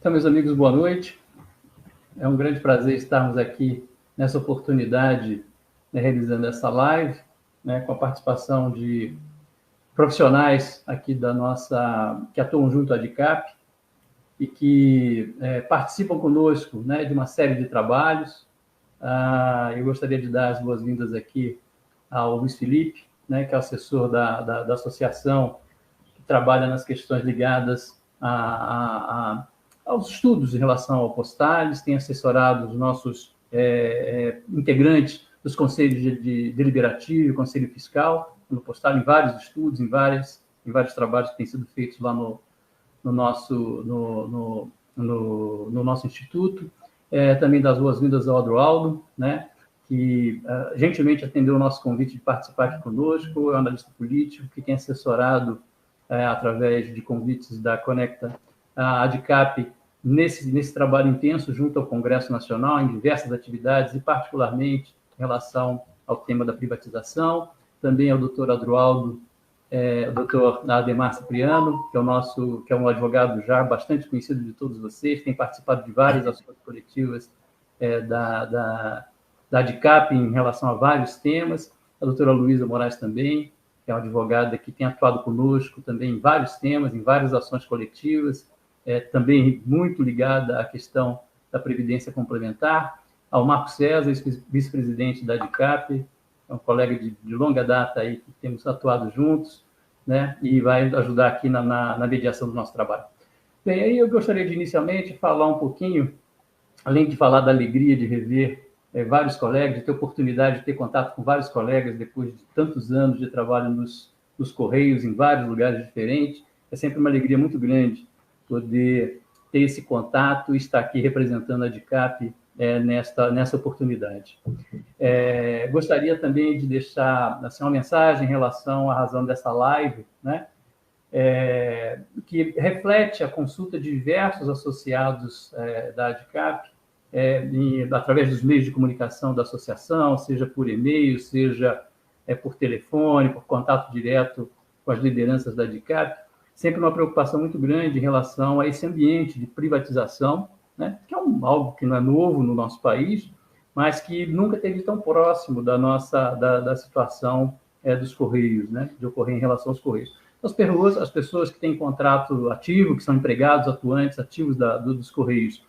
Então, meus amigos, boa noite. É um grande prazer estarmos aqui nessa oportunidade, né, realizando essa live, né, com a participação de profissionais aqui que atuam junto à ADICAP e que participam conosco, né, de uma série de trabalhos. Eu gostaria de dar as boas-vindas aqui ao Luiz Felipe, né, que é o assessor da associação, que trabalha nas questões ligadas aos estudos em relação ao Postales, tem assessorado os nossos integrantes dos conselhos de deliberativo e conselho fiscal no Postal, em vários estudos, em vários trabalhos que têm sido feitos lá no nosso instituto. Também das boas-vindas ao Adroaldo, né, que gentilmente atendeu o nosso convite de participar aqui conosco, é um analista político que tem assessorado através de convites da Conecta a ADICAP nesse trabalho intenso junto ao Congresso Nacional, em diversas atividades, e particularmente em relação ao tema da privatização. Também ao doutor Adroaldo, o doutor Ademar Cipriano, que é um advogado já bastante conhecido de todos vocês, tem participado de várias ações coletivas da ADICAP em relação a vários temas. A doutora Luísa Moraes também, que é uma advogada que tem atuado conosco também em vários temas, em várias ações coletivas, também muito ligada à questão da Previdência Complementar. Ao Marco César, vice-presidente da ADICAP, é um colega de longa data aí, que temos atuado juntos, né, e vai ajudar aqui na mediação do nosso trabalho. Bem, aí eu gostaria de, inicialmente, falar um pouquinho, além de falar da alegria de rever vários colegas, de ter oportunidade de ter contato com vários colegas depois de tantos anos de trabalho nos Correios, em vários lugares diferentes. É sempre uma alegria muito grande poder ter esse contato e estar aqui representando a ADICAP nessa oportunidade. Gostaria também de deixar assim, uma mensagem em relação à razão dessa live, né, que reflete a consulta de diversos associados da ADICAP, através dos meios de comunicação da associação, seja por e-mail, seja por telefone, por contato direto com as lideranças da ADICAP, sempre uma preocupação muito grande em relação a esse ambiente de privatização, né, que é algo que não é novo no nosso país, mas que nunca esteve tão próximo da situação dos Correios, né, de ocorrer em relação aos Correios. As pessoas que têm contrato ativo, que são empregados, atuantes, ativos dos Correios,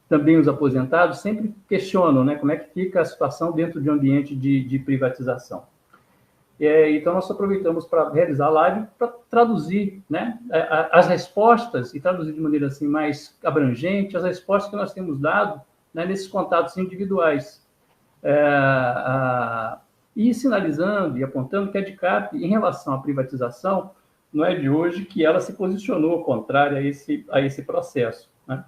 também os aposentados, sempre questionam, né, como é que fica a situação dentro de um ambiente de privatização. Então, nós aproveitamos para realizar a live para traduzir, né, as respostas, e traduzir de maneira assim, mais abrangente, as respostas que nós temos dado, né, nesses contatos individuais. E sinalizando e apontando que a ADICAP, em relação à privatização, não é de hoje que ela se posicionou contrária a esse processo, né?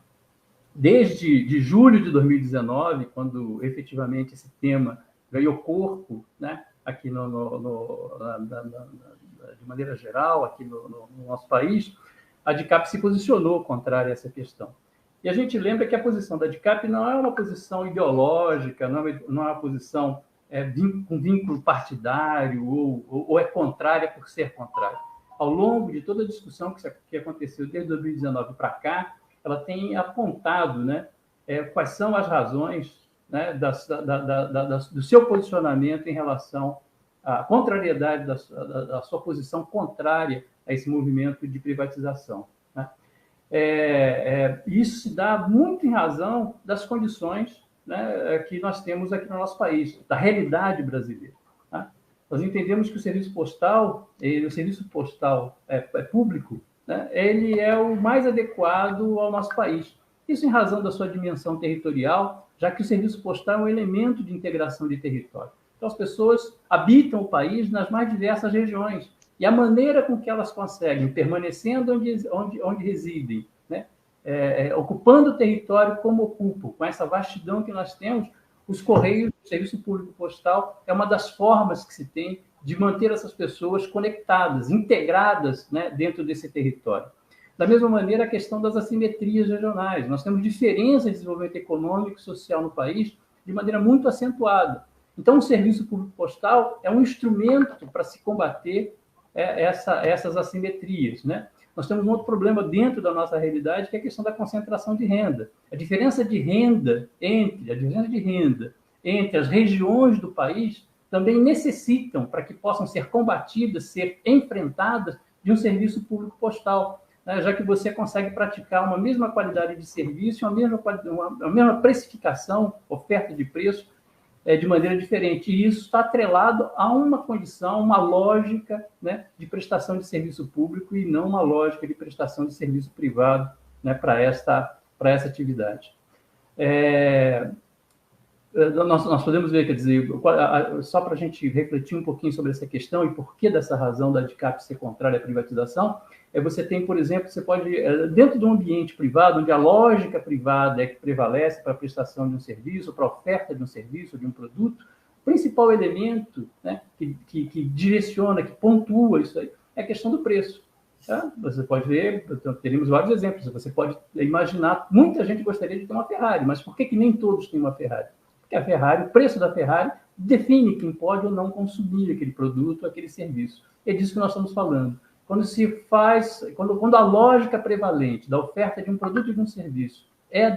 Desde julho de 2019, quando efetivamente esse tema ganhou corpo, né, aqui de maneira geral, aqui no nosso país, a ADICAP se posicionou contrária a essa questão. E a gente lembra que a posição da ADICAP não é uma posição ideológica, não é uma posição com vínculo partidário ou é contrária por ser contrária. Ao longo de toda a discussão que aconteceu desde 2019 para cá, ela tem apontado, né, quais são as razões, né, do seu posicionamento em relação à contrariedade da sua posição contrária a esse movimento de privatização, né? Isso se dá muito em razão das condições, né, que nós temos aqui no nosso país, da realidade brasileira, tá? Nós entendemos que o serviço postal público, né, ele é o mais adequado ao nosso país. Isso em razão da sua dimensão territorial, já que o serviço postal é um elemento de integração de território. Então, as pessoas habitam o país nas mais diversas regiões, e a maneira com que elas conseguem, permanecendo onde residem, né, ocupando o território como ocupam, com essa vastidão que nós temos, os Correios, o Serviço Público Postal, é uma das formas que se tem de manter essas pessoas conectadas, integradas, né, dentro desse território. Da mesma maneira, a questão das assimetrias regionais. Nós temos diferenças de desenvolvimento econômico e social no país de maneira muito acentuada. Então, o Serviço Público Postal é um instrumento para se combater essas assimetrias, né? nós temos um outro problema dentro da nossa realidade, que é a questão da concentração de renda. A diferença de renda entre as regiões do país também necessitam, para que possam ser combatidas, ser enfrentadas, de um serviço público postal, né? Já que você consegue praticar uma mesma qualidade de serviço, uma mesma precificação, oferta de preço, de maneira diferente. E isso está atrelado a uma condição, uma lógica, né, de prestação de serviço público e não uma lógica de prestação de serviço privado, né, para essa atividade. Nós podemos ver, quer dizer, só para a gente refletir um pouquinho sobre essa questão e por que dessa razão da ADICAP ser contrária à privatização, você tem, por exemplo, você pode, dentro de um ambiente privado, onde a lógica privada é que prevalece para a prestação de um serviço, para a oferta de um serviço, de um produto, o principal elemento, né, que direciona, que pontua isso aí, é a questão do preço. Tá? Você pode ver, teríamos vários exemplos, você pode imaginar, muita gente gostaria de ter uma Ferrari, mas por que nem todos têm uma Ferrari? Porque a Ferrari, o preço da Ferrari, define quem pode ou não consumir aquele produto, aquele serviço. É disso que nós estamos falando. Quando a lógica prevalente da oferta de um produto e de um serviço é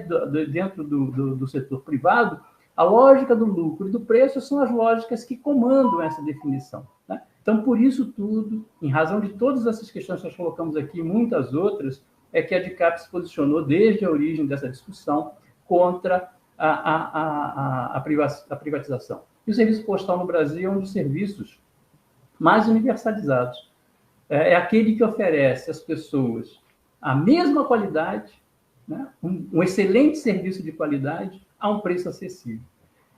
dentro do setor privado, a lógica do lucro e do preço são as lógicas que comandam essa definição, né? Então, por isso tudo, em razão de todas essas questões que nós colocamos aqui e muitas outras, é que a ADICAP se posicionou desde a origem dessa discussão contra a privatização. E o serviço postal no Brasil é um dos serviços mais universalizados. É aquele que oferece às pessoas a mesma qualidade, né, um excelente serviço de qualidade a um preço acessível.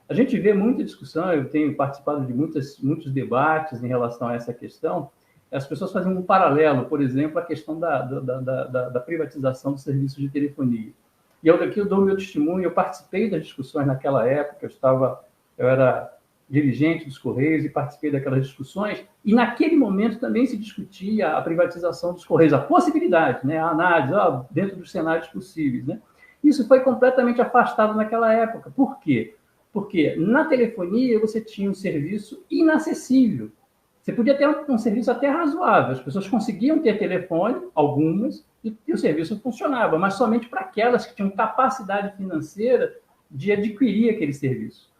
A gente vê muita discussão, eu tenho participado de muitos debates em relação a essa questão, as pessoas fazem um paralelo, por exemplo, a questão da privatização dos serviços de telefonia. E aqui eu dou o meu testemunho, eu participei das discussões naquela época, eu era dirigente dos Correios e participei daquelas discussões, e naquele momento também se discutia a privatização dos Correios, a possibilidade, né, a análise, dentro dos cenários possíveis, né? Isso foi completamente afastado naquela época. Por quê? Porque na telefonia você tinha um serviço inacessível. Você podia ter um serviço até razoável, as pessoas conseguiam ter telefone, algumas, e o serviço funcionava, mas somente para aquelas que tinham capacidade financeira de adquirir aquele serviço.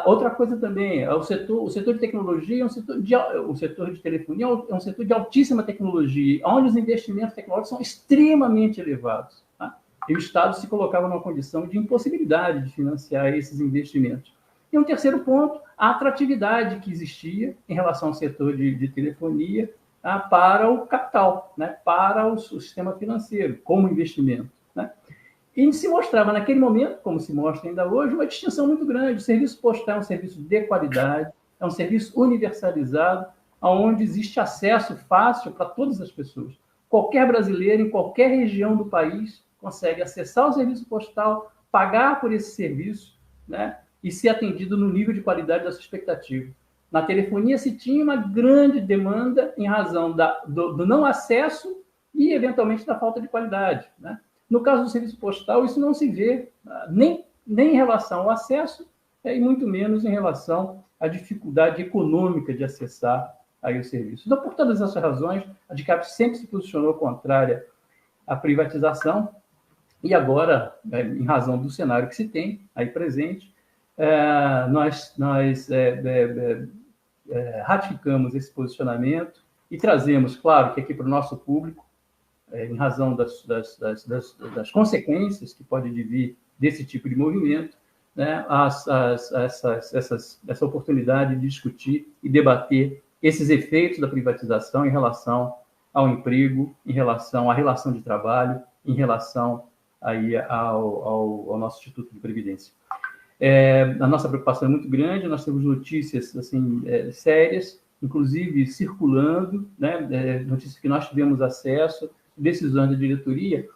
Outra coisa também, o setor de tecnologia, o setor de telefonia é um setor de altíssima tecnologia, onde os investimentos tecnológicos são extremamente elevados. Tá? E o Estado se colocava numa condição de impossibilidade de financiar esses investimentos. E um terceiro ponto, a atratividade que existia em relação ao setor de telefonia para o capital, né? Para o sistema financeiro, como investimento. Né? E se mostrava naquele momento, como se mostra ainda hoje, uma distinção muito grande. O serviço postal é um serviço de qualidade, é um serviço universalizado, onde existe acesso fácil para todas as pessoas. Qualquer brasileiro, em qualquer região do país, consegue acessar o serviço postal, pagar por esse serviço, né? E ser atendido no nível de qualidade da sua expectativa. Na telefonia se tinha uma grande demanda em razão do não acesso e, eventualmente, da falta de qualidade, né? No caso do serviço postal, isso não se vê nem em relação ao acesso e muito menos em relação à dificuldade econômica de acessar aí o serviço. Então, por todas essas razões, a ADICAP sempre se posicionou contrária à privatização e agora, em razão do cenário que se tem aí presente, nós ratificamos esse posicionamento e trazemos, claro, que aqui para o nosso público, em razão das consequências que pode vir desse tipo de movimento, né, essa oportunidade de discutir e debater esses efeitos da privatização em relação ao emprego, em relação à relação de trabalho, em relação aí ao nosso Instituto de Previdência. A nossa preocupação é muito grande, nós temos notícias assim, sérias, inclusive circulando, né, notícias que nós tivemos acesso, decisões da diretoria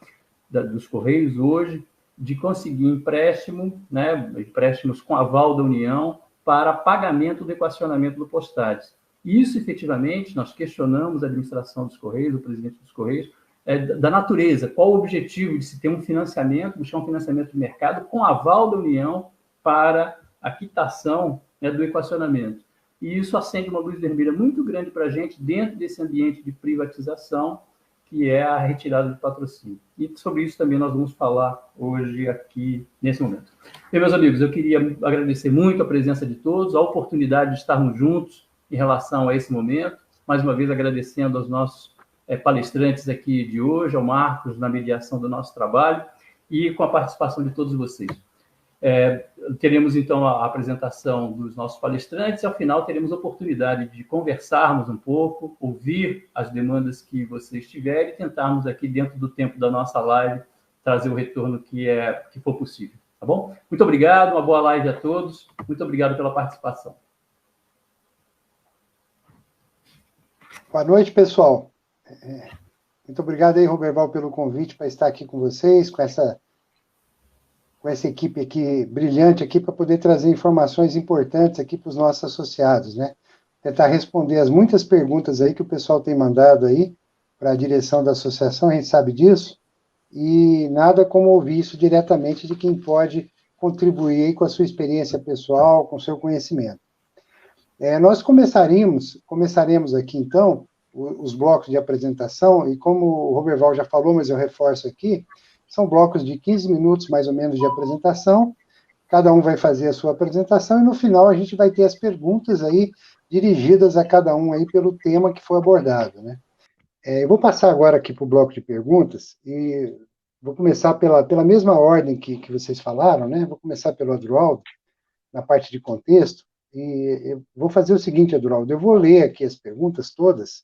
dos Correios hoje, de conseguir empréstimo, né, empréstimos com aval da União para pagamento do equacionamento do Postades. Isso, efetivamente, nós questionamos a administração dos Correios, o presidente dos Correios, da natureza, qual o objetivo de se ter um financiamento, buscar um financiamento de mercado com aval da União para a quitação, né, do equacionamento. E isso acende uma luz vermelha muito grande para a gente dentro desse ambiente de privatização, que é a retirada do patrocínio. E sobre isso também nós vamos falar hoje aqui, nesse momento. E, meus amigos, eu queria agradecer muito a presença de todos, a oportunidade de estarmos juntos em relação a esse momento. Mais uma vez, agradecendo aos nossos palestrantes aqui de hoje, ao Marcos, na mediação do nosso trabalho, e com a participação de todos vocês. Teremos, então, a apresentação dos nossos palestrantes e, ao final, teremos a oportunidade de conversarmos um pouco, ouvir as demandas que vocês tiverem e tentarmos aqui, dentro do tempo da nossa live, trazer o retorno que for possível. Tá bom? Muito obrigado, uma boa live a todos. Muito obrigado pela participação. Boa noite, pessoal. Muito obrigado aí, Roberval, pelo convite para estar aqui com vocês, com essa equipe aqui brilhante aqui para poder trazer informações importantes aqui para os nossos associados, né? Tentar responder as muitas perguntas aí que o pessoal tem mandado aí para a direção da associação, a gente sabe disso, e nada como ouvir isso diretamente de quem pode contribuir aí com a sua experiência pessoal, com o seu conhecimento. Nós começaremos aqui, então, os blocos de apresentação, e como o Roberval já falou, mas eu reforço aqui, são blocos de 15 minutos, mais ou menos, de apresentação. Cada um vai fazer a sua apresentação, e no final a gente vai ter as perguntas aí, dirigidas a cada um aí pelo tema que foi abordado, né? Eu vou passar agora aqui para o bloco de perguntas, e vou começar pela mesma ordem que vocês falaram, né? Vou começar pelo Adroaldo, na parte de contexto, e eu vou fazer o seguinte, Adroaldo, eu vou ler aqui as perguntas todas,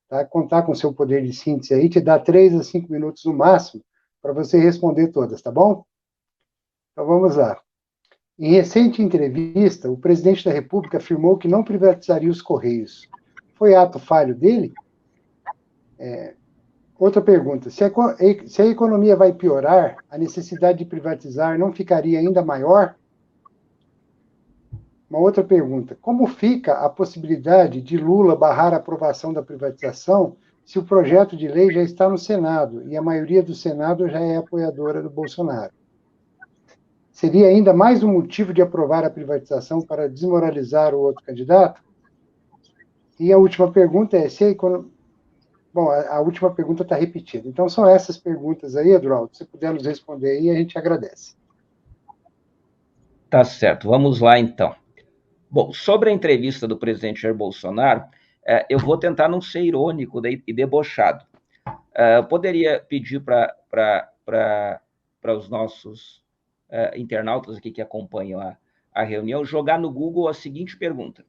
tá? Contar com o seu poder de síntese aí, te dar 3 a 5 minutos no máximo, para você responder todas, tá bom? Então vamos lá. Em recente entrevista, o presidente da República afirmou que não privatizaria os Correios. Foi ato falho dele? Outra pergunta. Se a economia vai piorar, a necessidade de privatizar não ficaria ainda maior? Uma outra pergunta. Como fica a possibilidade de Lula barrar a aprovação da privatização se o projeto de lei já está no Senado e a maioria do Senado já é apoiadora do Bolsonaro? Seria ainda mais um motivo de aprovar a privatização para desmoralizar o outro candidato? E a última pergunta é se a economia... Bom, a última pergunta está repetida. Então, são essas perguntas aí, Adroaldo. Se puder nos responder aí, a gente agradece. Tá certo. Vamos lá, então. Bom, sobre a entrevista do presidente Jair Bolsonaro, eu vou tentar não ser irônico e debochado. Eu poderia pedir para os nossos internautas aqui que acompanham a reunião jogar no Google a seguinte pergunta.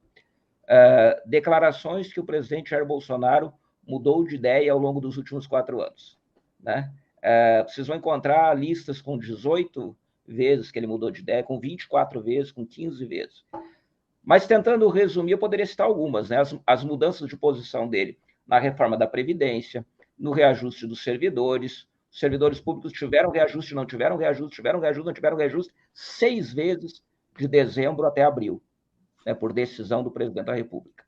Declarações que o presidente Jair Bolsonaro mudou de ideia ao longo dos últimos 4 anos. Né? Vocês vão encontrar listas com 18 vezes que ele mudou de ideia, com 24 vezes, com 15 vezes. Mas, tentando resumir, eu poderia citar algumas, né? As mudanças de posição dele na reforma da Previdência, no reajuste dos servidores. Os servidores públicos tiveram reajuste, não tiveram reajuste, tiveram reajuste, não tiveram reajuste, 6 vezes de dezembro até abril, né, por decisão do presidente da República.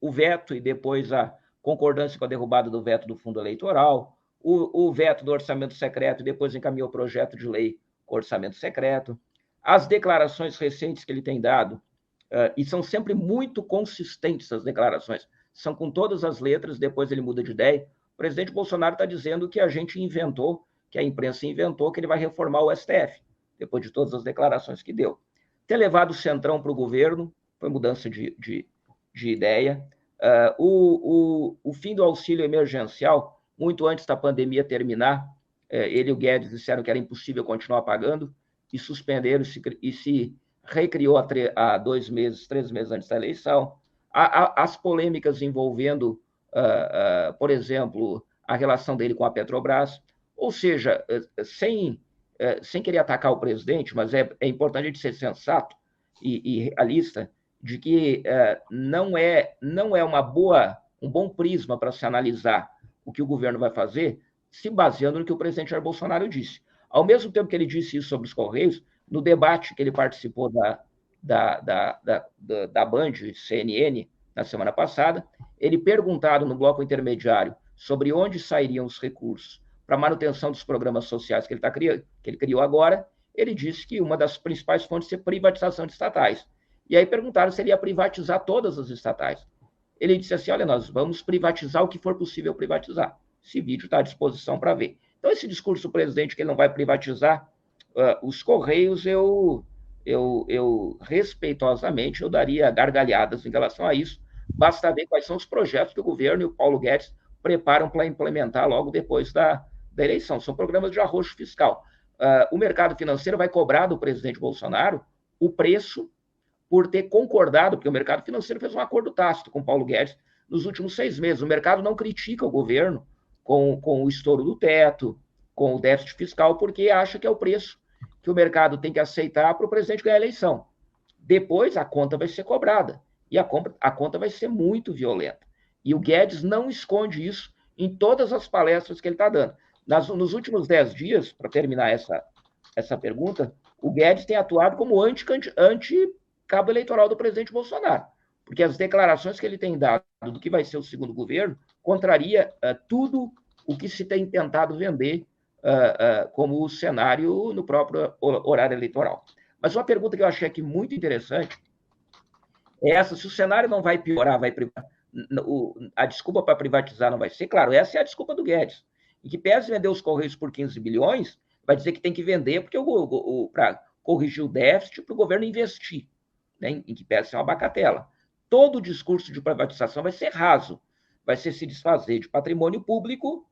O veto e depois a concordância com a derrubada do veto do fundo eleitoral, o veto do orçamento secreto e depois encaminhou o projeto de lei com orçamento secreto, as declarações recentes que ele tem dado, e são sempre muito consistentes as declarações, são com todas as letras, depois ele muda de ideia. O presidente Bolsonaro está dizendo que a gente inventou, que a imprensa inventou, que ele vai reformar o STF, depois de todas as declarações que deu. Ter levado o Centrão para o governo, foi mudança de ideia. O fim do auxílio emergencial, muito antes da pandemia terminar, ele e o Guedes disseram que era impossível continuar pagando, e suspenderam e se recriou há 2 meses, 3 meses antes da eleição. As polêmicas envolvendo, por exemplo, a relação dele com a Petrobras, ou seja, sem querer atacar o presidente, mas é importante a gente ser sensato e realista de que não é um bom prisma para se analisar o que o governo vai fazer, se baseando no que o presidente Jair Bolsonaro disse. Ao mesmo tempo que ele disse isso sobre os Correios, no debate que ele participou da Band, CNN, na semana passada, ele perguntado no bloco intermediário sobre onde sairiam os recursos para a manutenção dos programas sociais que ele criou agora, ele disse que uma das principais fontes é privatização de estatais. E aí perguntaram se ele ia privatizar todas as estatais. ele disse assim, olha, nós vamos privatizar o que for possível privatizar. Esse vídeo está à disposição para ver. Então, esse discurso do presidente que ele não vai privatizar os Correios, eu respeitosamente, eu daria gargalhadas em relação a isso. Basta ver quais são os projetos que o governo e o Paulo Guedes preparam para implementar logo depois da eleição. São programas de arroxo fiscal. O mercado financeiro vai cobrar do presidente Bolsonaro o preço por ter concordado, porque o mercado financeiro fez um acordo tácito com o Paulo Guedes nos últimos 6 meses. O mercado não critica o governo com o estouro do teto, com o déficit fiscal, porque acha que é o preço que o mercado tem que aceitar para o presidente ganhar a eleição. Depois, a conta vai ser cobrada. E a conta vai ser muito violenta. E o Guedes não esconde isso em todas as palestras que ele está dando. Nos últimos 10 dias, para terminar essa pergunta, o Guedes tem atuado como anti-cabo eleitoral do presidente Bolsonaro, porque as declarações que ele tem dado do que vai ser o segundo governo contraria tudo o que se tem tentado vender como o cenário no próprio horário eleitoral. Mas uma pergunta que eu achei aqui muito interessante é essa: se o cenário não vai piorar, a desculpa para privatizar não vai ser, claro, essa é a desculpa do Guedes, em que pese vender os Correios por 15 bilhões, vai dizer que tem que vender porque para corrigir o déficit para o governo investir, né, em que pese ser uma bagatela. Todo o discurso de privatização vai ser raso, vai ser se desfazer de patrimônio público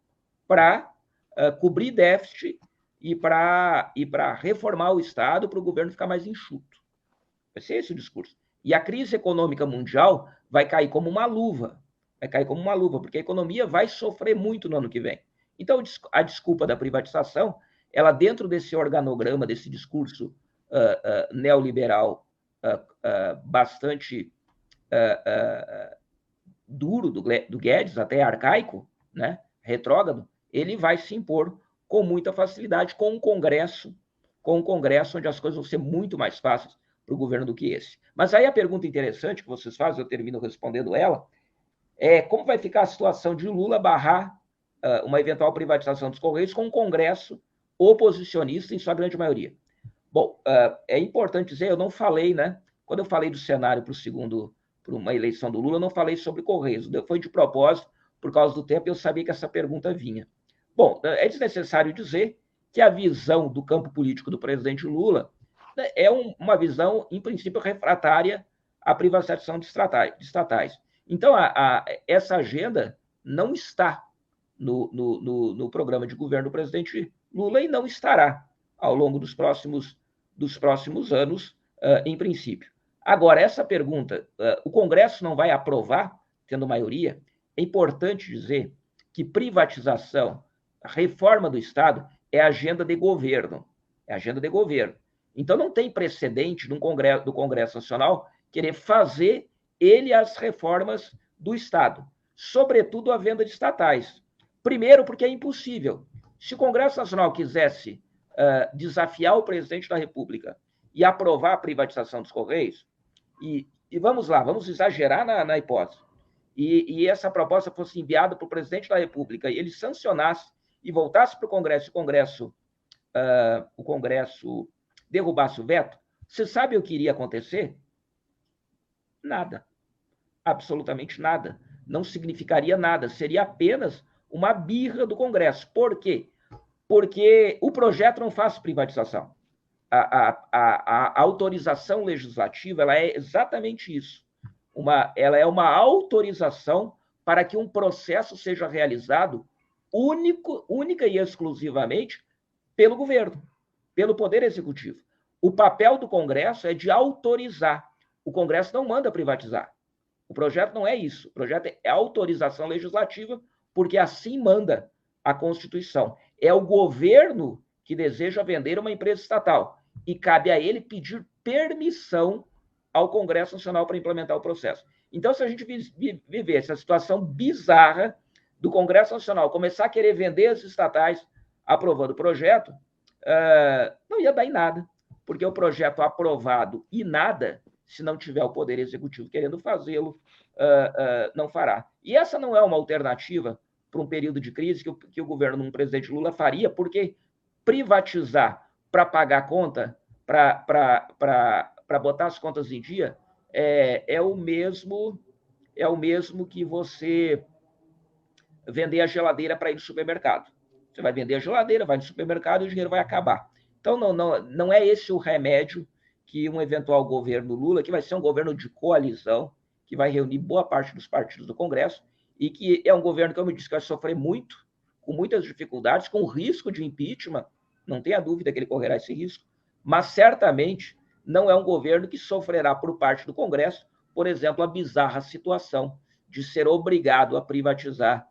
para cobrir déficit e para reformar o Estado para o governo ficar mais enxuto. Vai ser esse o discurso. E a crise econômica mundial vai cair como uma luva. Vai cair como uma luva, porque a economia vai sofrer muito no ano que vem. Então, a desculpa da privatização, ela dentro desse organograma, desse discurso neoliberal bastante duro do Guedes, até arcaico, né, retrógrado, ele vai se impor com muita facilidade com um Congresso onde as coisas vão ser muito mais fáceis para o governo do que esse. Mas aí a pergunta interessante que vocês fazem, eu termino respondendo ela, é como vai ficar a situação de Lula barrar uma eventual privatização dos Correios com um Congresso oposicionista em sua grande maioria. Bom, é importante dizer, eu não falei, né? Quando eu falei do cenário para uma eleição do Lula, eu não falei sobre Correios, foi de propósito, por causa do tempo, eu sabia que essa pergunta vinha. Bom, é desnecessário dizer que a visão do campo político do presidente Lula é uma visão, em princípio, refratária à privatização de estatais. Então, essa agenda não está no programa de governo do presidente Lula e não estará ao longo dos próximos anos, em princípio. Agora, essa pergunta, o Congresso não vai aprovar, tendo maioria? É importante dizer que privatização, reforma do Estado, é agenda de governo. É agenda de governo. Então, não tem precedente do Congresso Nacional querer fazer ele as reformas do Estado, sobretudo a venda de estatais. Primeiro, porque é impossível. Se o Congresso Nacional quisesse desafiar o presidente da República e aprovar a privatização dos Correios, e vamos lá, vamos exagerar na hipótese, e essa proposta fosse enviada para o presidente da República e ele sancionasse e voltasse para o Congresso, o Congresso derrubasse o veto, você sabe o que iria acontecer? Nada. Absolutamente nada. Não significaria nada. Seria apenas uma birra do Congresso. Por quê? Porque o projeto não faz privatização. A autorização legislativa ela é exatamente isso. Ela é uma autorização para que um processo seja realizado única e exclusivamente pelo governo, pelo Poder Executivo. O papel do Congresso é de autorizar. O Congresso não manda privatizar. O projeto não é isso. O projeto é autorização legislativa, porque assim manda a Constituição. É o governo que deseja vender uma empresa estatal e cabe a ele pedir permissão ao Congresso Nacional para implementar o processo. Então, se a gente viver essa situação bizarra do Congresso Nacional começar a querer vender as estatais aprovando o projeto, não ia dar em nada, porque o projeto aprovado e nada, se não tiver o Poder Executivo querendo fazê-lo, não fará. E essa não é uma alternativa para um período de crise que o governo do presidente Lula faria, porque privatizar para pagar a conta, para botar as contas em dia, é o mesmo é o mesmo que você vender a geladeira para ir no supermercado. Você vai vender a geladeira, vai no supermercado e o dinheiro vai acabar. Então, não é esse o remédio que um eventual governo Lula, que vai ser um governo de coalizão, que vai reunir boa parte dos partidos do Congresso, e que é um governo, como eu disse, que vai sofrer muito, com muitas dificuldades, com risco de impeachment, não tenha dúvida que ele correrá esse risco, mas certamente não é um governo que sofrerá por parte do Congresso, por exemplo, a bizarra situação de ser obrigado a privatizar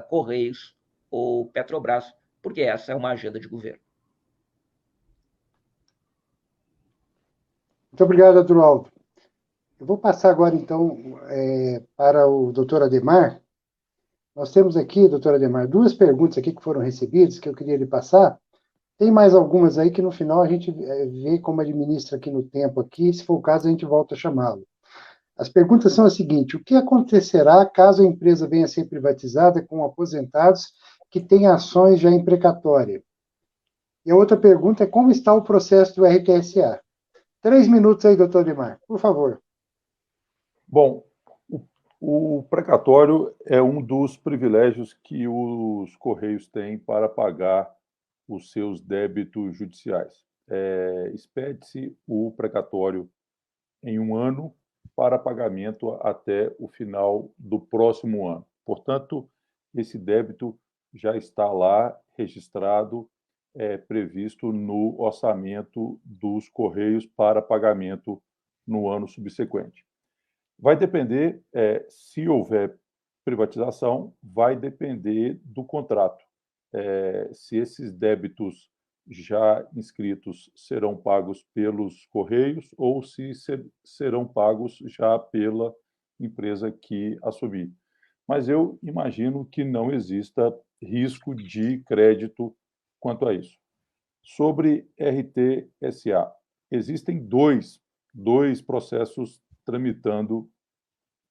Correios ou Petrobras, porque essa é uma agenda de governo. Muito obrigado, Adroaldo. Eu vou passar agora, então, para o doutor Adhemar. Nós temos aqui, doutor Adhemar, 2 perguntas aqui que foram recebidas, que eu queria lhe passar. Tem mais algumas aí que, no final, a gente vê como administra aqui no tempo, aqui. Se for o caso, a gente volta a chamá-lo. As perguntas são as seguintes: o que acontecerá caso a empresa venha a ser privatizada com aposentados que têm ações já em precatória? E a outra pergunta é: como está o processo do RTSA? 3 minutos aí, doutor Adhemar, por favor. Bom, o precatório é um dos privilégios que os Correios têm para pagar os seus débitos judiciais. Expede-se o precatório em 1 ano para pagamento até o final do próximo ano. Portanto, esse débito já está lá registrado, previsto no orçamento dos Correios para pagamento no ano subsequente. Vai depender, se houver privatização, vai depender do contrato. Se esses débitos já inscritos serão pagos pelos Correios ou se serão pagos já pela empresa que assumir. Mas eu imagino que não exista risco de crédito quanto a isso. Sobre RTSA, existem dois processos tramitando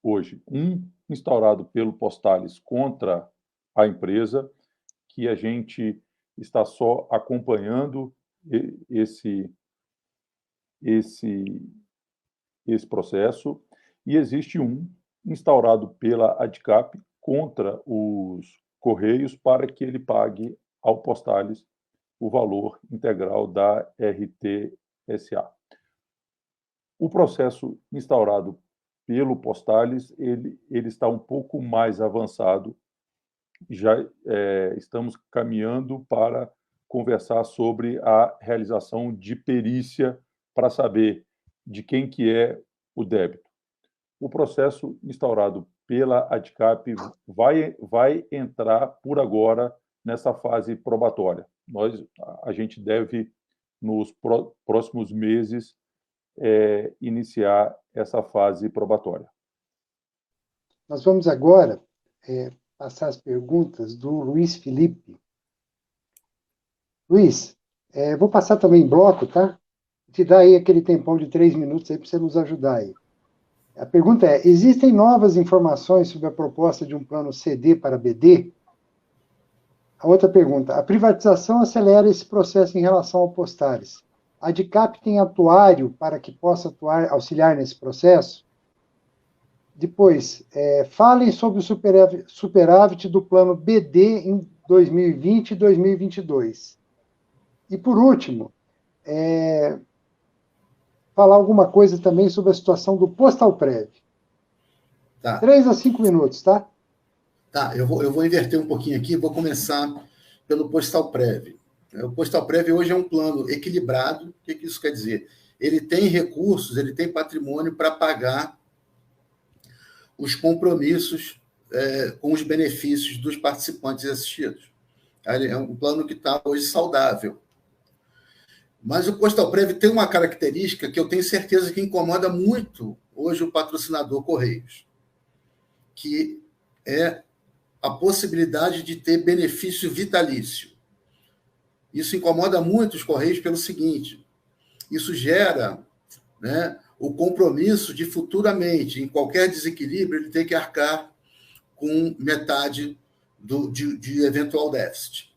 hoje. Um instaurado pelo Postales contra a empresa, que a gente está só acompanhando esse processo, e existe um instaurado pela ADCAP contra os Correios para que ele pague ao Postales o valor integral da RTSA. O processo instaurado pelo Postales, ele está um pouco mais avançado. Já estamos caminhando para conversar sobre a realização de perícia para saber de quem que é o débito. O processo instaurado pela ADCAP vai entrar, por agora, nessa fase probatória. A gente deve, nos próximos meses, iniciar essa fase probatória. Nós vamos agora passar as perguntas do Luiz Felipe. Luiz, vou passar também em bloco, tá? Te dar aí aquele tempão de 3 minutos aí para você nos ajudar aí. A pergunta é: existem novas informações sobre a proposta de um plano CD para BD? A outra pergunta: a privatização acelera esse processo em relação ao Postales. A ADCAP tem atuário para que possa auxiliar nesse processo? Depois, falem sobre o superávit do plano BD em 2020 e 2022. E, por último, falar alguma coisa também sobre a situação do Postalprev. Tá. 3 a 5 minutos, tá? Tá, eu vou inverter um pouquinho aqui, vou começar pelo Postalprev. O Postalprev hoje é um plano equilibrado. O que isso quer dizer? Ele tem recursos, ele tem patrimônio para pagar os compromissos com os benefícios dos participantes assistidos. É um plano que está hoje saudável. Mas o Postalprev tem uma característica que eu tenho certeza que incomoda muito hoje o patrocinador Correios, que é a possibilidade de ter benefício vitalício. Isso incomoda muito os Correios pelo seguinte: isso gera, o compromisso de futuramente, em qualquer desequilíbrio, ele ter que arcar com metade de eventual déficit.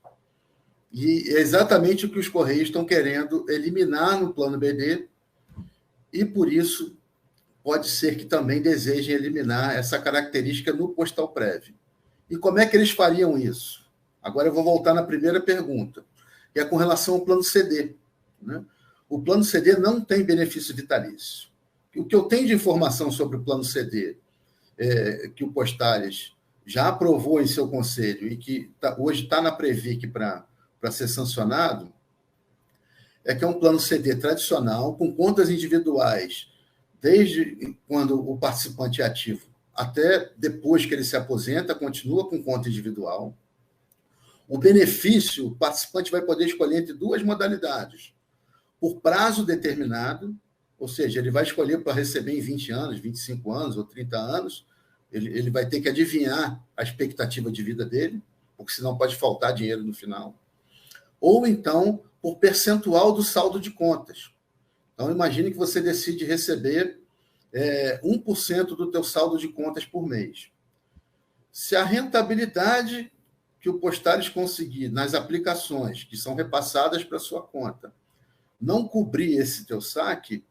E é exatamente o que os Correios estão querendo eliminar no plano BD, e por isso pode ser que também desejem eliminar essa característica no Postalprev. E como é que eles fariam isso? Agora eu vou voltar na primeira pergunta, que é com relação ao plano CD. Né? O plano CD não tem benefício vitalício. O que eu tenho de informação sobre o plano CD, que o Postales já aprovou em seu conselho e que hoje está na Previc para ser sancionado, é que é um plano CD tradicional, com contas individuais, desde quando o participante é ativo até depois que ele se aposenta, continua com conta individual. O benefício, o participante vai poder escolher entre duas modalidades. Por prazo determinado, ou seja, ele vai escolher para receber em 20 anos, 25 anos ou 30 anos, ele vai ter que adivinhar a expectativa de vida dele, porque senão pode faltar dinheiro no final. Ou então, por percentual do saldo de contas. Então, imagine que você decide receber 1% do teu saldo de contas por mês. Se a rentabilidade que o Postales conseguir nas aplicações que são repassadas para a sua conta não cobrir esse teu saque,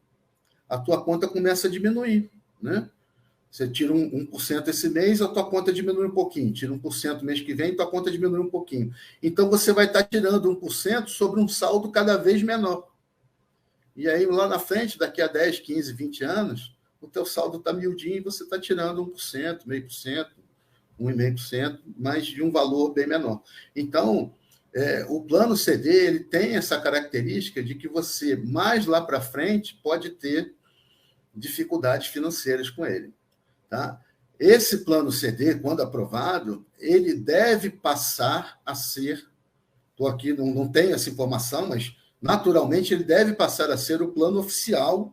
a tua conta começa a diminuir, né? Você tira 1% esse mês, a tua conta diminui um pouquinho. Tira 1% mês que vem, tua conta diminui um pouquinho. Então, você vai estar tirando 1% sobre um saldo cada vez menor. E aí, lá na frente, daqui a 10, 15, 20 anos, o teu saldo está miudinho e você está tirando 1%, 0,5%, 1,5%, mas de um valor bem menor. Então, o plano CD ele tem essa característica de que você, mais lá para frente, pode ter dificuldades financeiras com ele. Tá? Esse plano CD, quando aprovado, ele deve passar a ser, estou aqui, não tenho essa informação, mas naturalmente ele deve passar a ser o plano oficial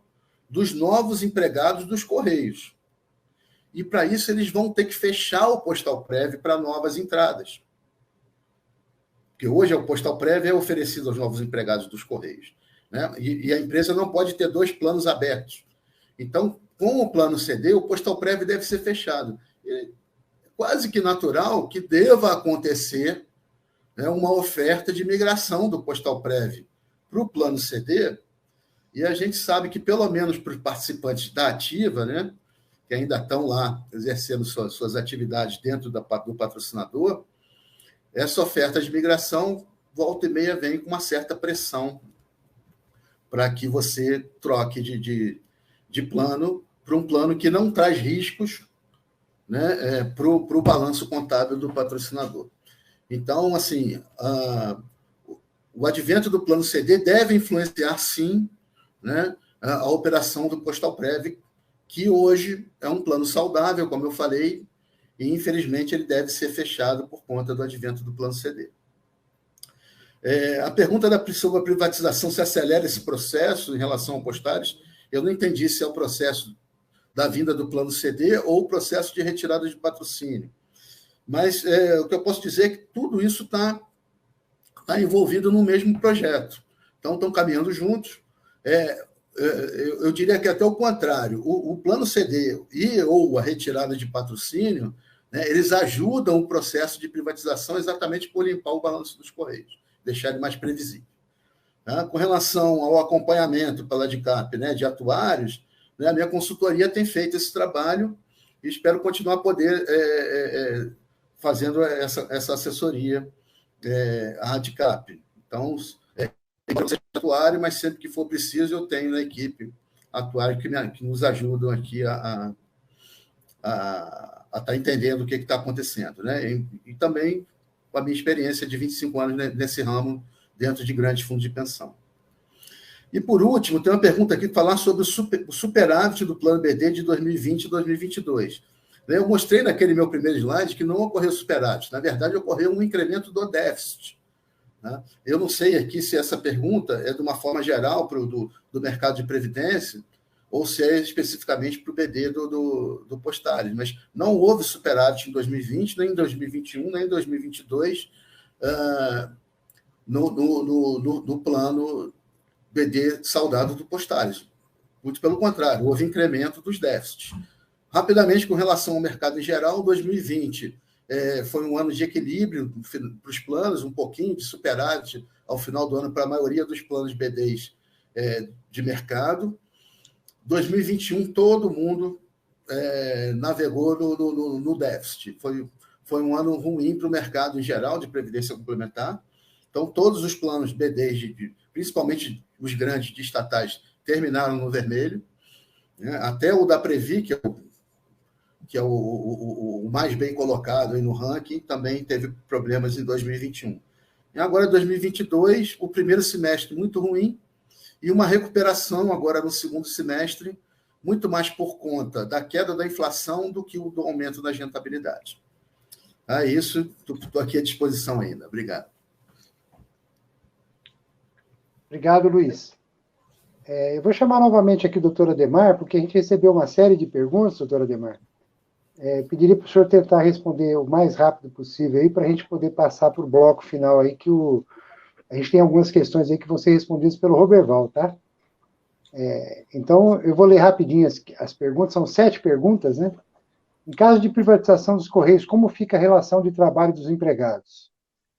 dos novos empregados dos Correios. E para isso eles vão ter que fechar o Postalprev para novas entradas. Porque hoje o Postalprev é oferecido aos novos empregados dos Correios. Né? E a empresa não pode ter dois planos abertos. Então, com o plano CD, o Postalprev deve ser fechado. É quase que natural que deva acontecer, né, uma oferta de migração do Postalprev para o plano CD, e a gente sabe que, pelo menos para os participantes da ativa, né, que ainda estão lá exercendo suas atividades dentro do patrocinador, essa oferta de migração, volta e meia, vem com uma certa pressão para que você troque de plano para um plano que não traz riscos, né, para o balanço contábil do patrocinador. Então, assim, o advento do plano CD deve influenciar, sim, né, a operação do Postalprev, que hoje é um plano saudável, como eu falei, e, infelizmente, ele deve ser fechado por conta do advento do plano CD. A pergunta sobre a privatização, se acelera esse processo em relação ao Postales, eu não entendi se é o processo da vinda do plano CD ou o processo de retirada de patrocínio. Mas o que eu posso dizer é que tudo isso está envolvido no mesmo projeto. Então, estão caminhando juntos. Eu diria que até o contrário. O plano CD ou a retirada de patrocínio, né, eles ajudam o processo de privatização exatamente por limpar o balanço dos Correios, deixar ele mais previsível. Tá? Com relação ao acompanhamento pela ADCAP, né, de atuários, né, a minha consultoria tem feito esse trabalho e espero continuar a poder fazendo essa assessoria à ADCAP. Então, eu ser atuário, mas sempre que for preciso, eu tenho na equipe atuário que nos ajudam aqui a estar entendendo o que está acontecendo. Né? E também com a minha experiência de 25 anos nesse ramo, dentro de grandes fundos de pensão. E, por último, tem uma pergunta aqui, falar sobre o superávit do plano BD de 2020 e 2022. Eu mostrei naquele meu primeiro slide que não ocorreu superávit. Na verdade, ocorreu um incremento do déficit. Né? Eu não sei aqui se essa pergunta é de uma forma geral do mercado de previdência ou se é especificamente para o BD do Postales, mas não houve superávit em 2020, nem em 2021, nem em 2022 no plano BD saudado do Postales. Muito pelo contrário, houve incremento dos déficits. Rapidamente, com relação ao mercado em geral, 2020 foi um ano de equilíbrio para os planos, um pouquinho de superávit ao final do ano para a maioria dos planos BDs de mercado. 2021 todo mundo navegou no déficit. Foi um ano ruim para o mercado em geral de previdência complementar. Então, todos os planos BDs, principalmente os grandes de estatais, terminaram no vermelho. Né? Até o da Previ, que é o mais bem colocado aí no ranking, também teve problemas em 2021. E agora, 2022, o primeiro semestre muito ruim e uma recuperação agora no segundo semestre, muito mais por conta da queda da inflação do que do aumento da rentabilidade. É isso, estou aqui à disposição ainda. Obrigado. Obrigado, Luiz. Eu vou chamar novamente aqui o doutor Adhemar, porque a gente recebeu uma série de perguntas, doutor Adhemar. Pediria para o senhor tentar responder o mais rápido possível aí, para a gente poder passar para o bloco final aí, que a gente tem algumas questões aí que vão ser respondidas pelo Roberval, tá? Então, eu vou ler rapidinho as perguntas, são 7 perguntas, né? Em caso de privatização dos Correios, como fica a relação de trabalho dos empregados?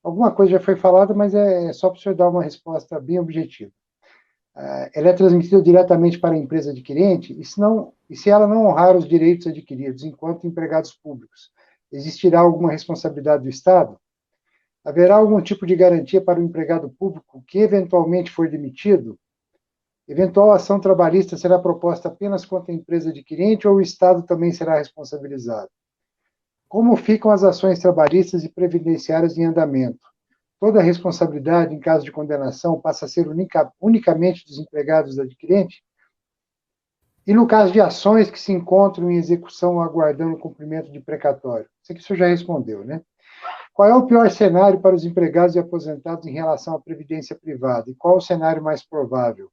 Alguma coisa já foi falada, mas é só para o senhor dar uma resposta bem objetiva. Ela é transmitida diretamente para a empresa adquirente, e se ela não honrar os direitos adquiridos enquanto empregados públicos, existirá alguma responsabilidade do Estado? Haverá algum tipo de garantia para o empregado público que eventualmente for demitido? Eventual ação trabalhista será proposta apenas contra a empresa adquirente ou o Estado também será responsabilizado? Como ficam as ações trabalhistas e previdenciárias em andamento? Toda a responsabilidade, em caso de condenação, passa a ser unicamente dos empregados da adquirente? E no caso de ações que se encontram em execução aguardando o cumprimento de precatório? Isso aqui o senhor já respondeu, né? Qual é o pior cenário para os empregados e aposentados em relação à previdência privada? E qual o cenário mais provável?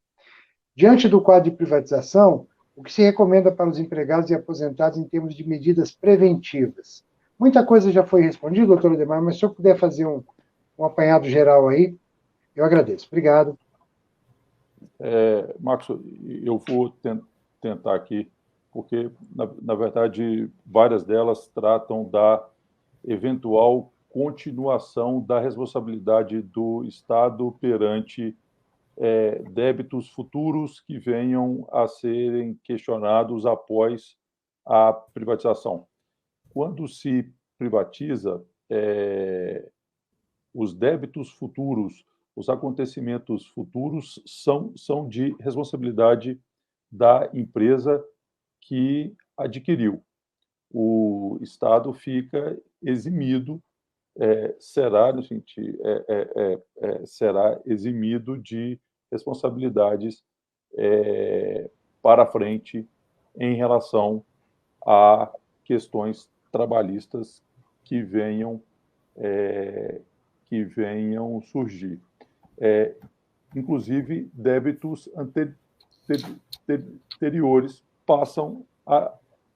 Diante do quadro de privatização, o que se recomenda para os empregados e aposentados em termos de medidas preventivas? Muita coisa já foi respondida, doutor Adhemar, mas se eu puder fazer um apanhado geral aí, eu agradeço. Obrigado. Marcos, eu vou tentar aqui, porque, na verdade, várias delas tratam da eventual continuação da responsabilidade do Estado perante débitos futuros que venham a serem questionados após a privatização. Quando se privatiza, os débitos futuros, os acontecimentos futuros são de responsabilidade da empresa que adquiriu. O Estado fica eximido, será eximido de responsabilidades para frente em relação a questões trabalhistas que venham surgir. Inclusive, débitos anteriores passam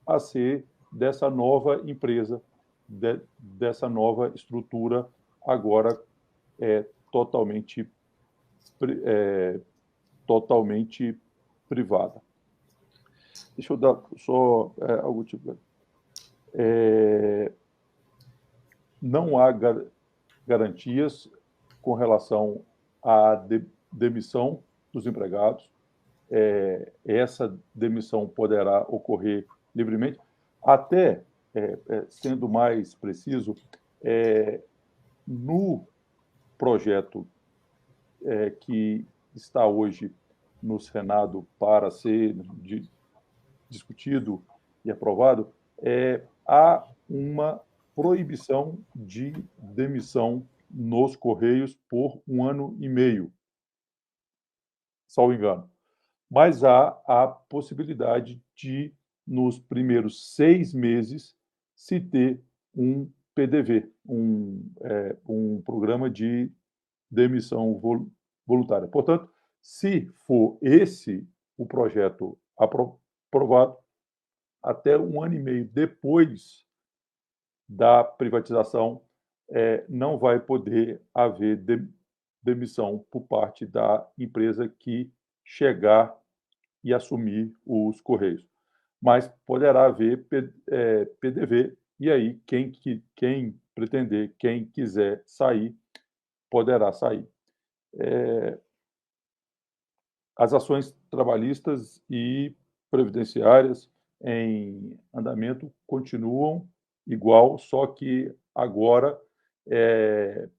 a ser dessa nova empresa, dessa nova estrutura, agora totalmente privada. Deixa eu dar só algum tipo. Não há garantias com relação à demissão dos empregados. Essa demissão poderá ocorrer livremente. Até, sendo mais preciso, no projeto que está hoje no Senado para ser discutido e aprovado, há uma proibição de demissão nos Correios por 1 ano e meio, salvo engano. Mas há a possibilidade de, nos primeiros 6 meses, se ter um PDV, um programa de demissão voluntária. Portanto, se for esse o projeto aprovado, até 1 ano e meio depois da privatização, não vai poder haver demissão por parte da empresa que chegar e assumir os Correios. Mas poderá haver PDV, e aí quem pretender, quem quiser sair, poderá sair. As ações trabalhistas e previdenciárias em andamento continuam igual, só que agora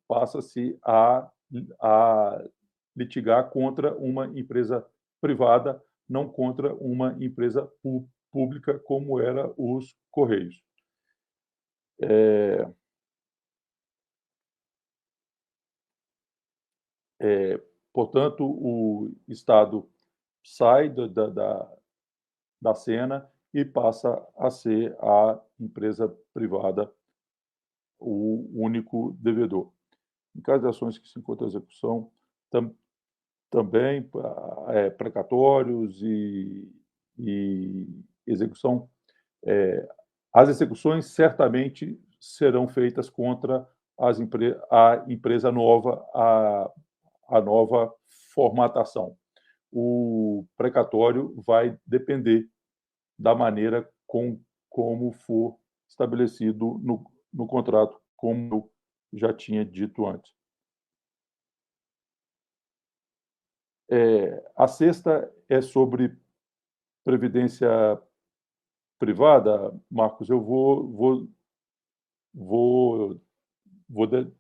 passa-se a litigar contra uma empresa privada, não contra uma empresa pública, como era os Correios. Portanto, o Estado sai da cena e passa a ser a empresa privada o único devedor. Em caso de ações que se encontram em execução, também precatórios e execução. As execuções certamente serão feitas contra a empresa nova, a nova formatação. O precatório vai depender da maneira como for estabelecido no contrato, como eu já tinha dito antes. A sexta é sobre previdência privada. Marcos, eu vou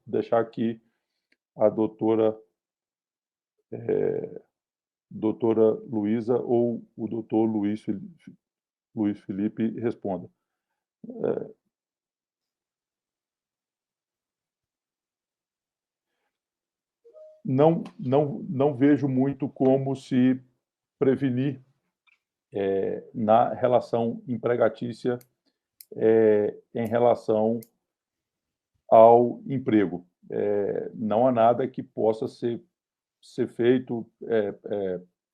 deixar aqui a doutora Luísa ou o doutor Luiz Felipe responda. Não vejo muito como se prevenir na relação empregatícia em relação ao emprego. Não há nada que possa ser feito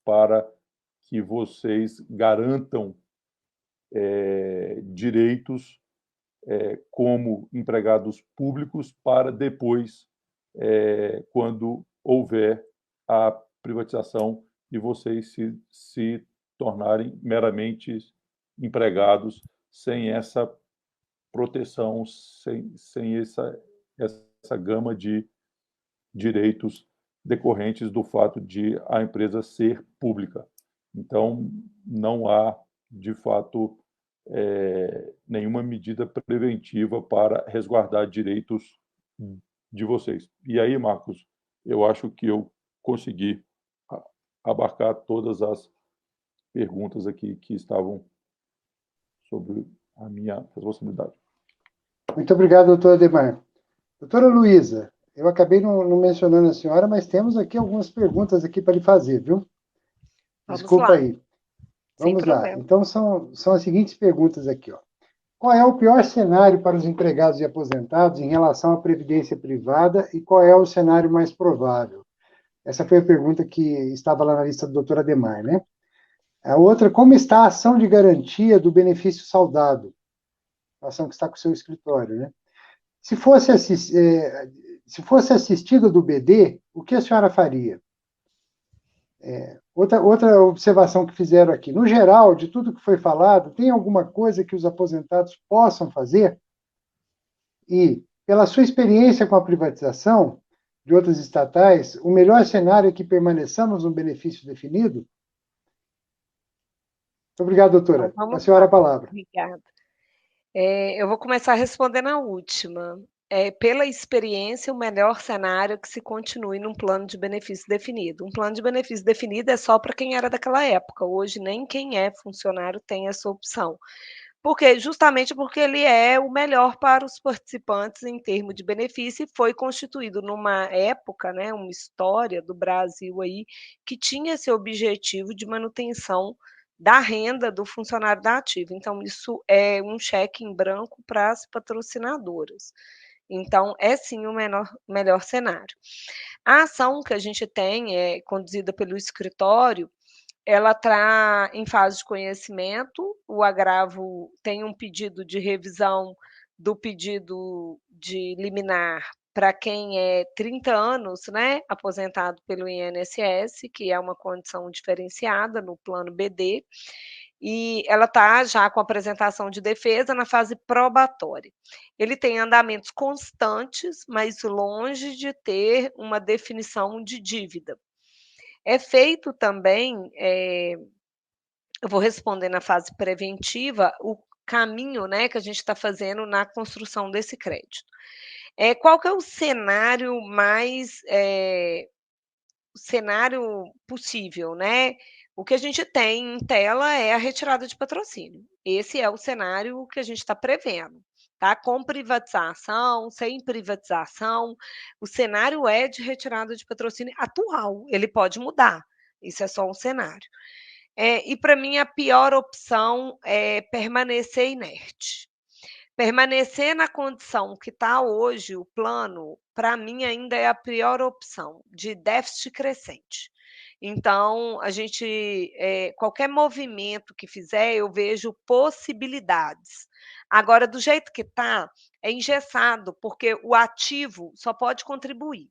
para que vocês garantam direitos como empregados públicos para depois, quando houver a privatização e vocês se tornarem meramente empregados sem essa proteção, sem essa gama de direitos decorrentes do fato de a empresa ser pública. Então, não há, de fato, nenhuma medida preventiva para resguardar direitos de vocês. E aí, Marcos, eu acho que eu consegui abarcar todas as perguntas aqui que estavam sobre a minha responsabilidade. Muito obrigado, doutor Ademar. Doutora Luísa, eu acabei não mencionando a senhora, mas temos aqui algumas perguntas aqui para lhe fazer, viu? Desculpa aí. Vamos lá. Então, são as seguintes perguntas aqui, ó. Qual é o pior cenário para os empregados e aposentados em relação à previdência privada e qual é o cenário mais provável? Essa foi a pergunta que estava lá na lista do doutor Ademar, né? A outra, como está a ação de garantia do benefício saudado? A ação que está com o seu escritório, né? Se fosse assistida do BD, o que a senhora faria? Outra observação que fizeram aqui. No geral, de tudo que foi falado, tem alguma coisa que os aposentados possam fazer? E, pela sua experiência com a privatização de outras estatais, o melhor cenário é que permaneçamos no benefício definido? Muito obrigado, doutora. Então, a senhora a palavra. Obrigada. Eu vou começar respondendo a última. Pela experiência, o melhor cenário é que se continue num plano de benefício definido. Um plano de benefício definido é só para quem era daquela época. Hoje, nem quem é funcionário tem essa opção. Justamente porque ele é o melhor para os participantes em termos de benefício e foi constituído numa época, né, uma história do Brasil aí, que tinha esse objetivo de manutenção da renda do funcionário da ativa. Então, isso é um cheque em branco para as patrocinadoras. Então, é sim o melhor cenário. A ação que a gente tem, conduzida pelo escritório, ela está em fase de conhecimento, o agravo tem um pedido de revisão do pedido de liminar para quem é 30 anos, né, aposentado pelo INSS, que é uma condição diferenciada no plano BD, e ela está já com apresentação de defesa na fase probatória. Ele tem andamentos constantes, mas longe de ter uma definição de dívida. É feito também eu vou responder na fase preventiva o caminho, né, que a gente está fazendo na construção desse crédito. Qual que é o cenário mais cenário possível, né? O que a gente tem em tela é a retirada de patrocínio. Esse é o cenário que a gente está prevendo, tá? Com privatização, sem privatização, o cenário é de retirada de patrocínio atual. Ele pode mudar. Isso é só um cenário. E para mim a pior opção é permanecer inerte. Permanecer na condição que está hoje o plano, para mim ainda é a pior opção, de déficit crescente. Então, a gente, qualquer movimento que fizer, eu vejo possibilidades. Agora, do jeito que está, é engessado, porque o ativo só pode contribuir.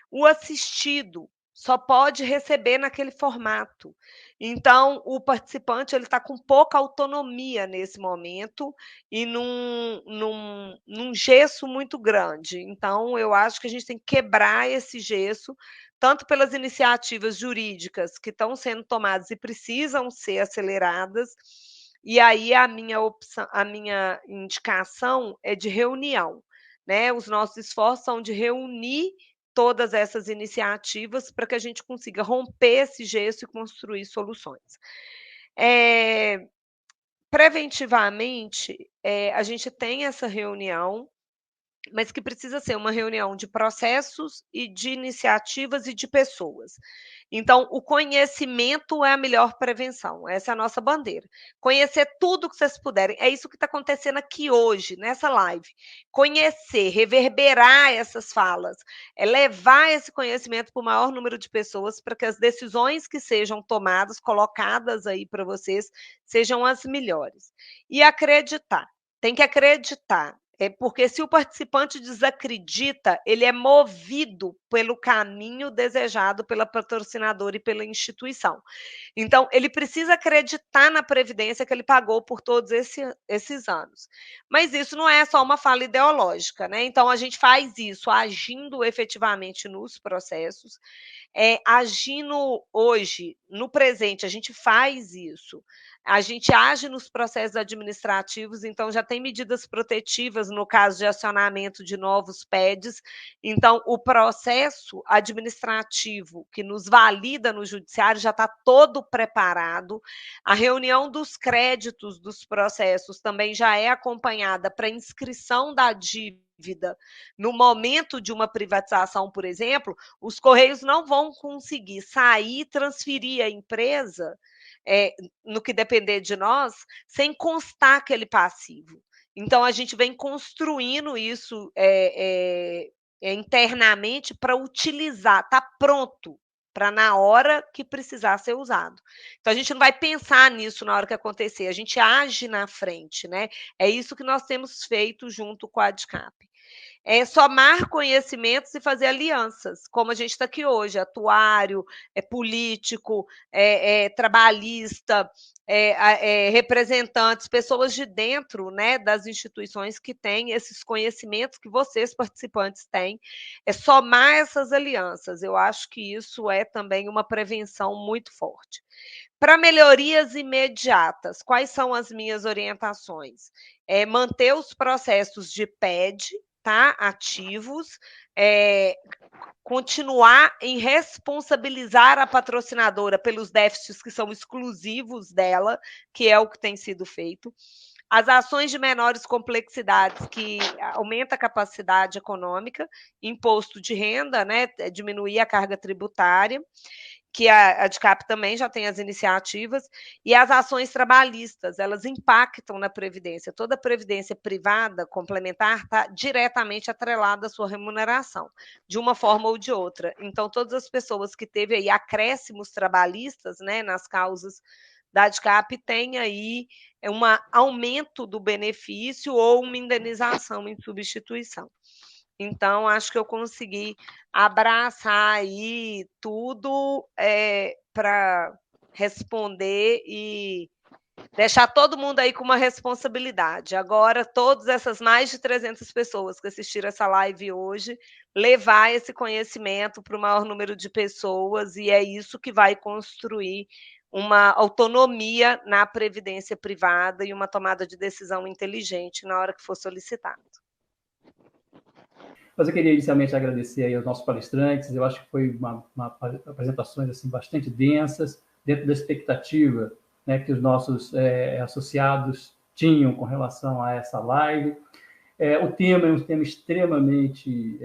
O assistido só pode receber naquele formato. Então, o participante ele está com pouca autonomia nesse momento e num gesso muito grande. Então, eu acho que a gente tem que quebrar esse gesso, tanto pelas iniciativas jurídicas que estão sendo tomadas e precisam ser aceleradas. E aí a minha opção, a minha indicação é de reunião, né? Os nossos esforços são de reunir todas essas iniciativas para que a gente consiga romper esse gesso e construir soluções. Preventivamente, a gente tem essa reunião, mas que precisa ser uma reunião de processos e de iniciativas e de pessoas. Então, o conhecimento é a melhor prevenção, essa é a nossa bandeira. Conhecer tudo que vocês puderem, é isso que está acontecendo aqui hoje, nessa live. Conhecer, reverberar essas falas, levar esse conhecimento para o maior número de pessoas, para que as decisões que sejam tomadas, colocadas aí para vocês, sejam as melhores. E acreditar, tem que acreditar. Porque se o participante desacredita, ele é movido pelo caminho desejado pela patrocinadora e pela instituição. Então, ele precisa acreditar na previdência que ele pagou por todos esses anos. Mas isso não é só uma fala ideológica, né? Então, a gente faz isso agindo efetivamente nos processos, agindo hoje, no presente, a gente faz isso. A gente age nos processos administrativos, então já tem medidas protetivas no caso de acionamento de novos PEDs. Então, o processo administrativo que nos valida no judiciário já está todo preparado. A reunião dos créditos dos processos também já é acompanhada para inscrição da dívida. No momento de uma privatização, por exemplo, os Correios não vão conseguir sair e transferir a empresa, no que depender de nós, sem constar aquele passivo. Então, a gente vem construindo isso internamente para utilizar, está pronto para na hora que precisar ser usado. Então, a gente não vai pensar nisso na hora que acontecer, a gente age na frente, né? É isso que nós temos feito junto com a ADCAP. Somar conhecimentos e fazer alianças, como a gente está aqui hoje, atuário, político, trabalhista, representantes, pessoas de dentro, né, das instituições que têm esses conhecimentos que vocês, participantes, têm, somar essas alianças. Eu acho que isso é também uma prevenção muito forte. Para melhorias imediatas, quais são as minhas orientações? Manter os processos de PED, tá, ativos, continuar em responsabilizar a patrocinadora pelos déficits que são exclusivos dela, que é o que tem sido feito. As ações de menores complexidades, que aumenta a capacidade econômica, imposto de renda, né, diminuir a carga tributária, que a ADCAP também já tem as iniciativas, e as ações trabalhistas, elas impactam na Previdência. Toda Previdência privada, complementar, está diretamente atrelada à sua remuneração, de uma forma ou de outra. Então, todas as pessoas que teve aí acréscimos trabalhistas, né, nas causas da ADCAP, têm aí um aumento do benefício ou uma indenização em substituição. Então, acho que eu consegui abraçar aí tudo para responder e deixar todo mundo aí com uma responsabilidade. Agora, todas essas mais de 300 pessoas que assistiram essa live hoje, levar esse conhecimento para o maior número de pessoas, e é isso que vai construir uma autonomia na previdência privada e uma tomada de decisão inteligente na hora que for solicitado. Mas eu queria inicialmente agradecer aí aos nossos palestrantes. Eu acho que foi apresentações assim, bastante densas, dentro da expectativa, né, que os nossos associados tinham com relação a essa live. O tema é um tema extremamente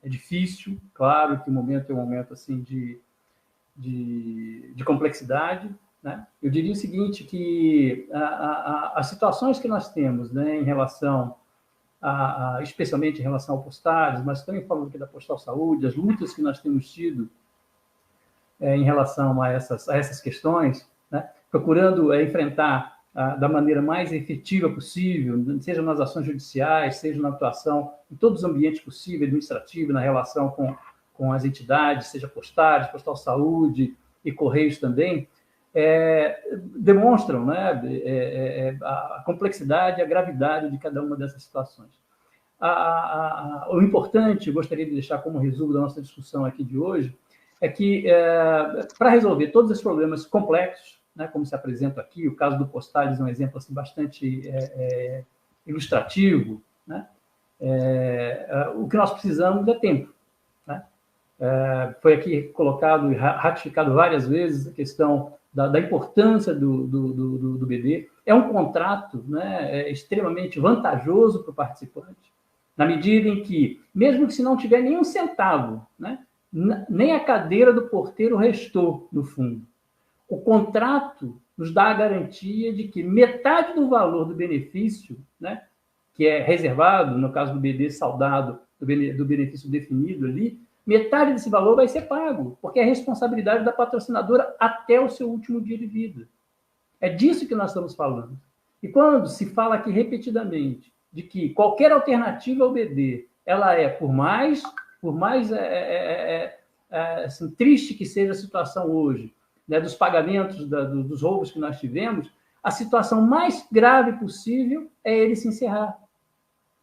difícil, claro que o momento é um momento assim, de complexidade, né? Eu diria o seguinte, que as situações que nós temos, né, em relação especialmente em relação ao Postales, mas também falando aqui da Postal Saúde, as lutas que nós temos tido em relação a essas questões, né? Procurando enfrentar da maneira mais efetiva possível, seja nas ações judiciais, seja na atuação em todos os ambientes possíveis, administrativo, na relação com as entidades, seja Postales, Postal Saúde e Correios também, demonstram, né, a complexidade e a gravidade de cada uma dessas situações. O importante, eu gostaria de deixar como resumo da nossa discussão aqui de hoje, é que, para resolver todos esses problemas complexos, né, como se apresenta aqui, o caso do Postales é um exemplo assim, bastante ilustrativo, né? O que nós precisamos é tempo. Né? Foi aqui colocado e ratificado várias vezes a questão da importância do BD. É um contrato, né, extremamente vantajoso para o participante, na medida em que, mesmo que se não tiver nenhum centavo, né, nem a cadeira do porteiro restou, no fundo, o contrato nos dá a garantia de que metade do valor do benefício, né, que é reservado, no caso do BD saldado, do benefício definido ali, metade desse valor vai ser pago, porque é responsabilidade da patrocinadora até o seu último dia de vida. É disso que nós estamos falando. E quando se fala aqui repetidamente de que qualquer alternativa ao BD, ela por mais assim, triste que seja a situação hoje, né, dos pagamentos, dos roubos que nós tivemos, a situação mais grave possível é ele se encerrar.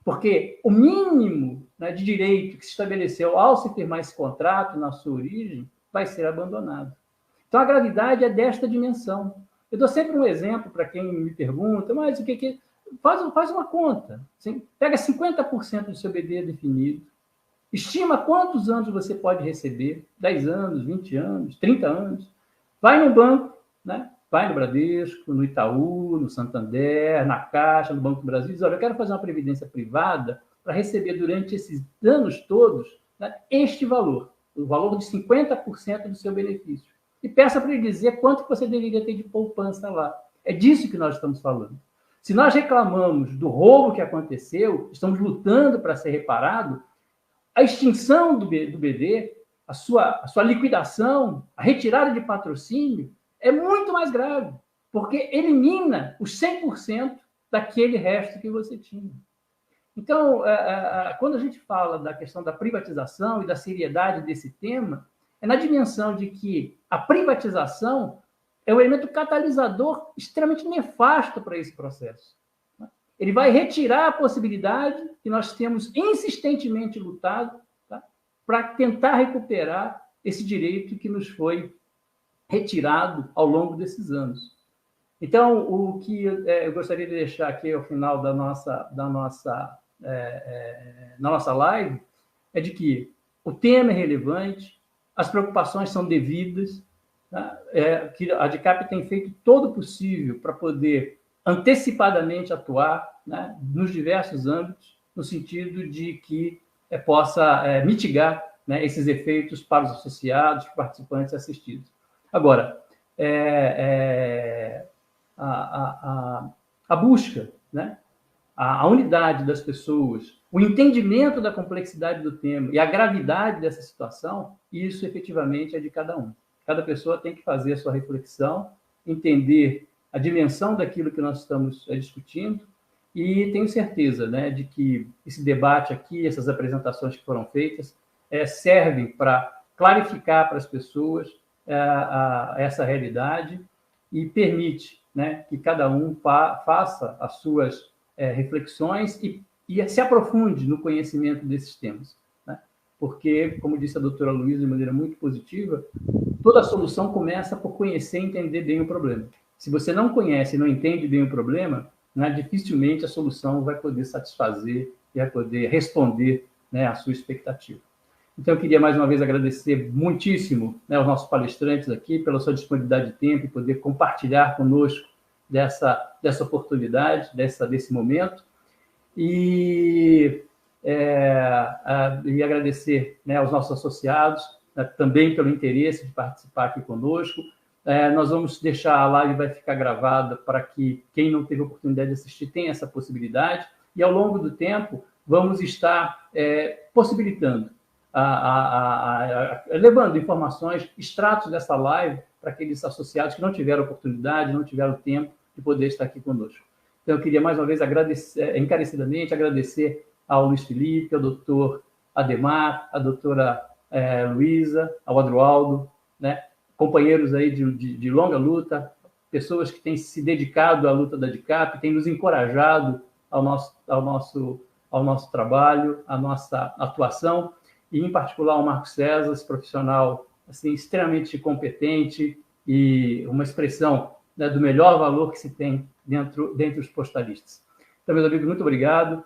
Porque o mínimo, né, de direito que se estabeleceu ao se firmar esse contrato na sua origem vai ser abandonado. Então, a gravidade é desta dimensão. Eu dou sempre um exemplo para quem me pergunta, mas o que... Faz uma conta. Assim, pega 50% do seu BD definido, estima quantos anos você pode receber, 10 anos, 20 anos, 30 anos, vai no banco, né? Vai no Bradesco, no Itaú, no Santander, na Caixa, no Banco do Brasil, diz, olha, eu quero fazer uma previdência privada para receber durante esses anos todos, né, este valor, o valor de 50% do seu benefício. E peça para ele dizer quanto você deveria ter de poupança lá. É disso que nós estamos falando. Se nós reclamamos do roubo que aconteceu, estamos lutando para ser reparado, a extinção do BD, a sua liquidação, a retirada de patrocínio, é muito mais grave, porque elimina os 100% daquele resto que você tinha. Então, quando a gente fala da questão da privatização e da seriedade desse tema, é na dimensão de que a privatização é um elemento catalisador extremamente nefasto para esse processo. Ele vai retirar a possibilidade que nós temos insistentemente lutado, tá, para tentar recuperar esse direito que nos foi retirado ao longo desses anos. Então, o que eu gostaria de deixar aqui ao final da nossa live é de que o tema é relevante, as preocupações são devidas, tá? Que a ADICAP tem feito todo o possível para poder antecipadamente atuar, né, nos diversos âmbitos, no sentido de que possa mitigar, né, esses efeitos para os associados, participantes e assistidos. Agora, a busca, né, a unidade das pessoas, o entendimento da complexidade do tema e a gravidade dessa situação, isso efetivamente é de cada um. Cada pessoa tem que fazer a sua reflexão, entender a dimensão daquilo que nós estamos discutindo, e tenho certeza, né, de que esse debate aqui, essas apresentações que foram feitas, servem para clarificar para as pessoas essa realidade e permite, né, que cada um faça as suas reflexões e se aprofunde no conhecimento desses temas. Né? Porque, como disse a doutora Luísa de maneira muito positiva, toda solução começa por conhecer e entender bem o problema. Se você não conhece e não entende bem o problema, né, dificilmente a solução vai poder satisfazer e vai poder responder, né, à sua expectativa. Então, eu queria mais uma vez agradecer muitíssimo, né, aos nossos palestrantes aqui pela sua disponibilidade de tempo e poder compartilhar conosco dessa oportunidade, desse momento. E agradecer, né, aos nossos associados, né, também pelo interesse de participar aqui conosco. Nós vamos deixar a live, vai ficar gravada para que quem não teve oportunidade de assistir tenha essa possibilidade. E, ao longo do tempo, vamos estar possibilitando, levando informações, extratos dessa live para aqueles associados que não tiveram oportunidade, não tiveram tempo de poder estar aqui conosco. Então, eu queria, mais uma vez, encarecidamente agradecer ao Luiz Felipe, ao doutor Ademar, à doutora Luísa, ao Adroaldo, né? Companheiros aí de longa luta, pessoas que têm se dedicado à luta da DICAP, têm nos encorajado ao nosso trabalho, à nossa atuação, e, em particular, ao Marco César, esse profissional assim, extremamente competente e uma expressão, né, do melhor valor que se tem dentre os postalistas. Então, meus amigos, muito obrigado.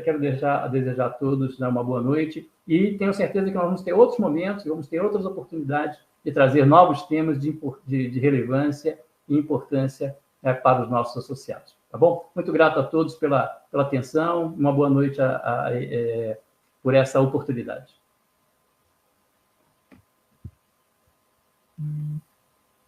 Quero desejar a todos, né, uma boa noite e tenho certeza que nós vamos ter outros momentos, vamos ter outras oportunidades de trazer novos temas de relevância e importância para os nossos associados. Tá bom? Muito grato a todos pela atenção. Uma boa noite por essa oportunidade.